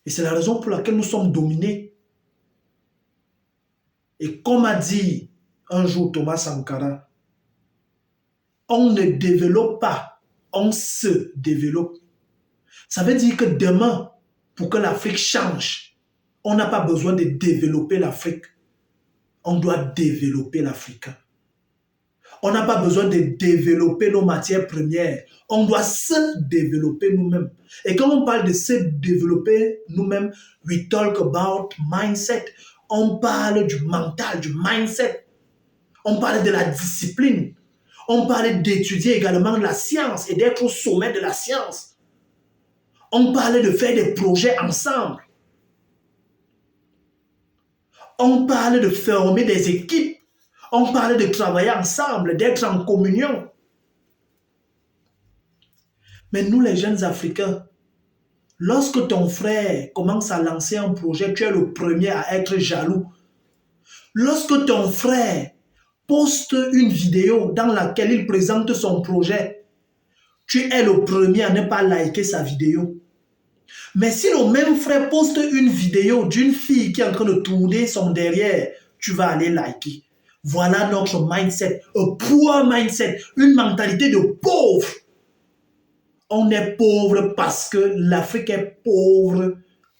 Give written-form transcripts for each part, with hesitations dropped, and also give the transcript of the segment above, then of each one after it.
Et c'est la raison pour laquelle nous sommes dominés. Et comme a dit un jour Thomas Sankara, on ne développe pas, on se développe. Ça veut dire que demain, pour que l'Afrique change, on n'a pas besoin de développer l'Afrique. On doit développer l'Africain. On n'a pas besoin de développer nos matières premières. On doit se développer nous-mêmes. Et quand on parle de se développer nous-mêmes, we talk about mindset. On parle du mental, du mindset. On parle de la discipline. On parle d'étudier également la science et d'être au sommet de la science. On parle de faire des projets ensemble. On parle de former des équipes. On parle de travailler ensemble, d'être en communion. Mais nous, les jeunes Africains, lorsque ton frère commence à lancer un projet, tu es le premier à être jaloux. Lorsque ton frère poste une vidéo dans laquelle il présente son projet, tu es le premier à ne pas liker sa vidéo. Mais si le même frère poste une vidéo d'une fille qui est en train de tourner son derrière, tu vas aller liker. Voilà notre mindset, un poor mindset, une mentalité de pauvre. On est pauvre parce que l'Afrique est pauvre,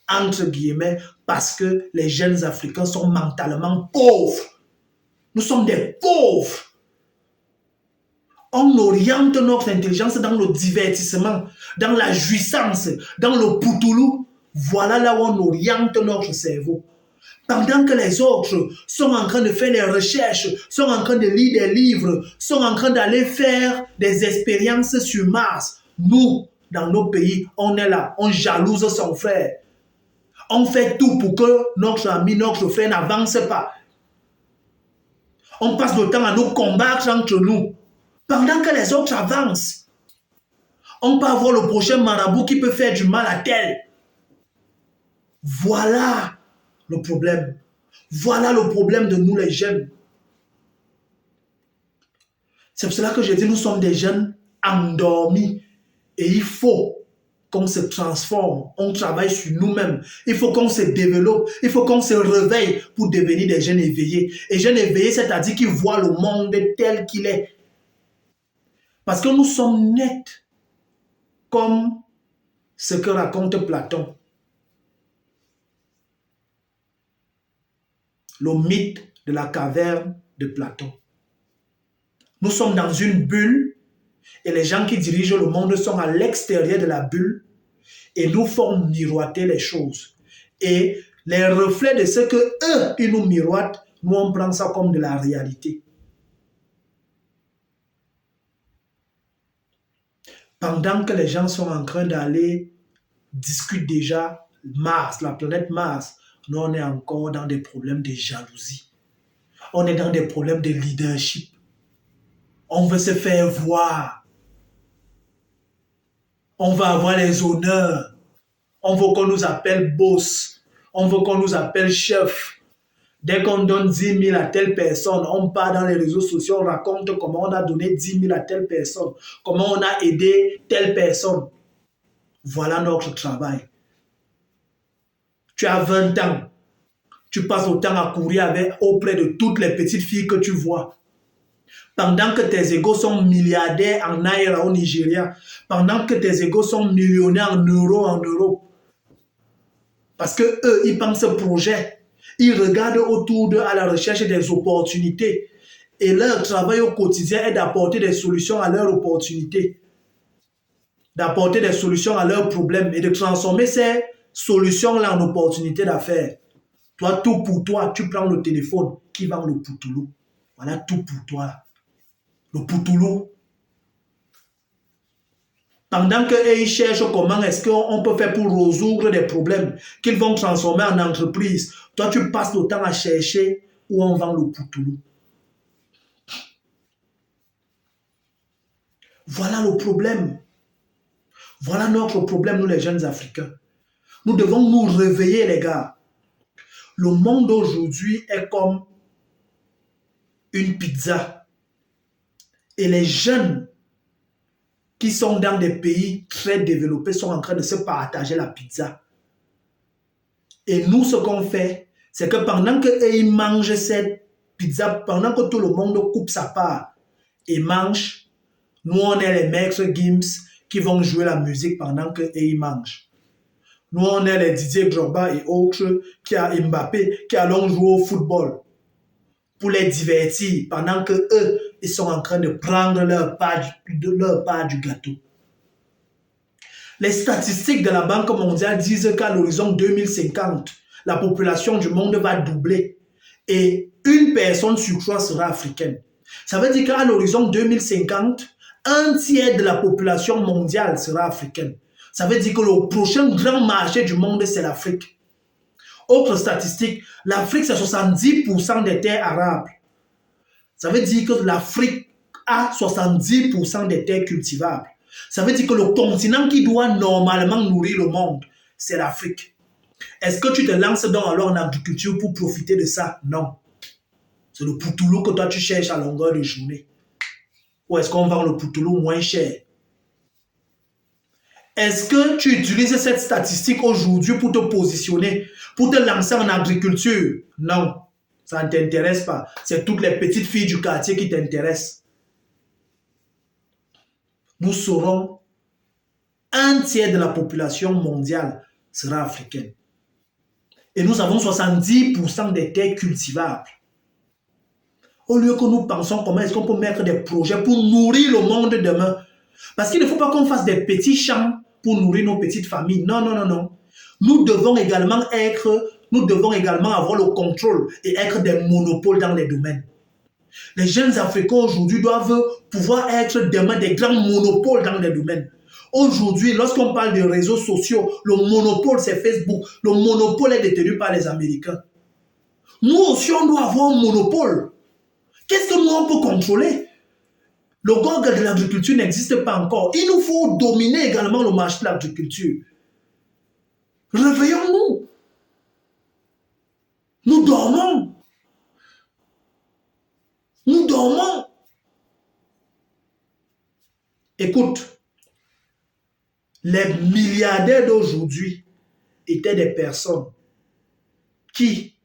entre guillemets, parce que les jeunes Africains sont mentalement pauvres. Nous sommes des pauvres. On oriente notre intelligence dans le divertissement, dans la jouissance, dans le poutoulou. Voilà là où on oriente notre cerveau. Pendant que les autres sont en train de faire des recherches, sont en train de lire des livres, sont en train d'aller faire des expériences sur Mars. Nous, dans nos pays, on est là, on jalouse son frère. On fait tout pour que notre ami, notre frère n'avance pas. On passe le temps à nous combattre entre nous. Pendant que les autres avancent, on peut avoir le prochain marabout qui peut faire du mal à tel. Voilà le problème. Voilà le problème de nous les jeunes. C'est pour cela que je dis nous sommes des jeunes endormis. Et il faut qu'on se transforme, on travaille sur nous-mêmes. Il faut qu'on se développe, il faut qu'on se réveille pour devenir des jeunes éveillés. Et jeunes éveillés, c'est-à-dire qui voient le monde tel qu'il est. Parce que nous sommes nets comme ce que raconte Platon. Le mythe de la caverne de Platon. Nous sommes dans une bulle et les gens qui dirigent le monde sont à l'extérieur de la bulle et nous font miroiter les choses. Et les reflets de ce que eux, ils nous miroitent, nous on prend ça comme de la réalité. Pendant que les gens sont en train d'aller discuter déjà Mars, la planète Mars, nous on est encore dans des problèmes de jalousie. On est dans des problèmes de leadership. On veut se faire voir. On va avoir les honneurs. On veut qu'on nous appelle boss. On veut qu'on nous appelle chef. Dès qu'on donne 10 000 à telle personne, on part dans les réseaux sociaux, on raconte comment on a donné 10 000 à telle personne, comment on a aidé telle personne. Voilà notre travail. Tu as 20 ans. Tu passes le temps à courir auprès de toutes les petites filles que tu vois. Pendant que tes égaux sont milliardaires en Naira au Nigeria, pendant que tes égaux sont millionnaires en Europe. Parce que eux, ils pensent projet. Ils regardent autour d'eux à la recherche des opportunités. Et leur travail au quotidien est d'apporter des solutions à leurs opportunités. D'apporter des solutions à leurs problèmes et de transformer ces solutions-là en opportunités d'affaires. Toi, tout pour toi, tu prends le téléphone qui vend le poutoulou. Voilà tout pour toi. Le poutoulou. Pendant qu'eux, ils cherchent comment est-ce qu'on peut faire pour résoudre des problèmes qu'ils vont transformer en entreprise. Toi, tu passes le temps à chercher où on vend le poutoulou. Voilà le problème. Voilà notre problème, nous les jeunes Africains. Nous devons nous réveiller, les gars. Le monde aujourd'hui est comme une pizza. Et les jeunes qui sont dans des pays très développés sont en train de se partager la pizza. Et nous, ce qu'on fait, c'est que pendant qu'ils mangent cette pizza, pendant que tout le monde coupe sa part et mange, nous, on est les maîtres Gims qui vont jouer la musique pendant qu'ils mangent. Nous, on est les Didier Drogba et autres qui a Mbappé qui allons jouer au football pour les divertir pendant que eux, ils sont en train de prendre leur part du gâteau. Les statistiques de la Banque mondiale disent qu'à l'horizon 2050, la population du monde va doubler et une personne sur trois sera africaine. Ça veut dire qu'à l'horizon 2050, un tiers de la population mondiale sera africaine. Ça veut dire que le prochain grand marché du monde, c'est l'Afrique. Autre statistique, l'Afrique, c'est 70% des terres arables. Ça veut dire que l'Afrique a 70% des terres cultivables. Ça veut dire que le continent qui doit normalement nourrir le monde, c'est l'Afrique. Est-ce que tu te lances donc alors en agriculture pour profiter de ça? Non. C'est le poutoulou que toi tu cherches à longueur de journée. Ou est-ce qu'on vend le poutoulou moins cher? Est-ce que tu utilises cette statistique aujourd'hui pour te positionner, pour te lancer en agriculture? Non, ça ne t'intéresse pas. C'est toutes les petites filles du quartier qui t'intéressent. Nous serons un tiers de la population mondiale sera africaine. Et nous avons 70% des terres cultivables. Au lieu que nous pensons comment est-ce qu'on peut mettre des projets pour nourrir le monde demain. Parce qu'il ne faut pas qu'on fasse des petits champs pour nourrir nos petites familles. Non, non, non, non. Nous devons également avoir le contrôle et être des monopoles dans les domaines. Les jeunes Africains aujourd'hui doivent pouvoir être demain des grands monopoles dans les domaines. Aujourd'hui, lorsqu'on parle de réseaux sociaux, le monopole c'est Facebook. Le monopole est détenu par les Américains. Nous aussi, on doit avoir un monopole. Qu'est-ce que nous on peut contrôler? Le Google de l'agriculture n'existe pas encore. Il nous faut dominer également le marché de l'agriculture. Réveillons-nous. Nous dormons. Nous dormons. Écoute, les milliardaires d'aujourd'hui étaient des personnes qui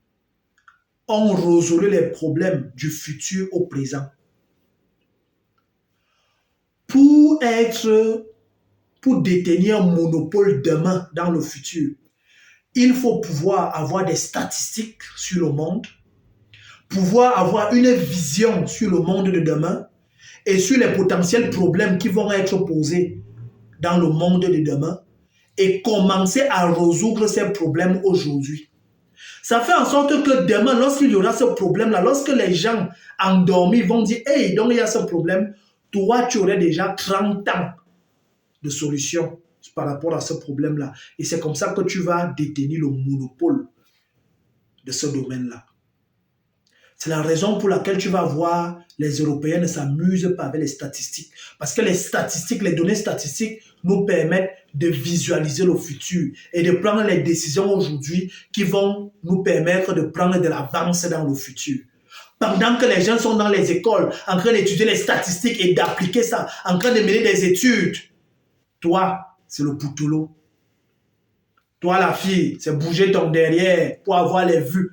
ont résolu les problèmes du futur au présent. Pour détenir un monopole demain dans le futur, il faut pouvoir avoir des statistiques sur le monde, pouvoir avoir une vision sur le monde de demain et sur les potentiels problèmes qui vont être posés dans le monde de demain et commencer à résoudre ces problèmes aujourd'hui. Ça fait en sorte que demain, lorsqu'il y aura ce problème-là, lorsque les gens endormis vont dire « Hey, donc il y a ce problème », toi, tu aurais déjà 30 ans de solution par rapport à ce problème-là. Et c'est comme ça que tu vas détenir le monopole de ce domaine-là. C'est la raison pour laquelle tu vas voir les Européens ne s'amusent pas avec les statistiques. Parce que les statistiques, les données statistiques nous permettent de visualiser le futur et de prendre les décisions aujourd'hui qui vont nous permettre de prendre de l'avance dans le futur. Pendant que les gens sont dans les écoles, en train d'étudier les statistiques et d'appliquer ça, en train de mener des études, toi, c'est le poutoulot. Toi, la fille, c'est bouger ton derrière pour avoir les vues.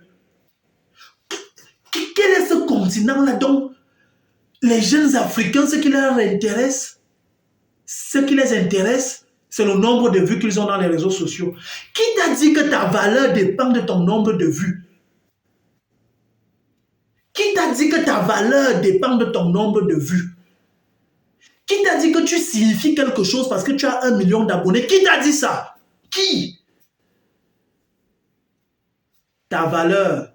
Quel est ce continent-là dont les jeunes Africains, ce qui les intéresse, c'est le nombre de vues qu'ils ont dans les réseaux sociaux. Qui t'a dit que ta valeur dépend de ton nombre de vues? Qui t'a dit que ta valeur dépend de ton nombre de vues? Qui t'a dit que tu signifies quelque chose parce que tu as 1 million d'abonnés? Qui t'a dit ça? Qui? Ta valeur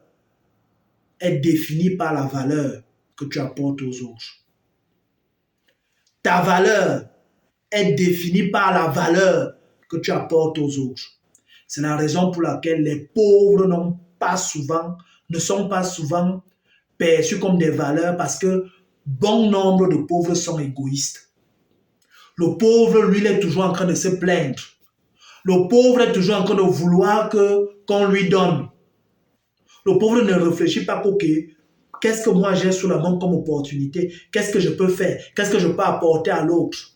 est définie par la valeur que tu apportes aux autres. Ta valeur est définie par la valeur que tu apportes aux autres. C'est la raison pour laquelle les pauvres ne sont pas souvent perçus comme des valeurs parce que bon nombre de pauvres sont égoïstes. Le pauvre, lui, il est toujours en train de se plaindre. Le pauvre est toujours en train de vouloir qu'on lui donne. Le pauvre ne réfléchit pas qu'ok, qu'est-ce que moi j'ai sous la main comme opportunité? Qu'est-ce que je peux faire? Qu'est-ce que je peux apporter à l'autre?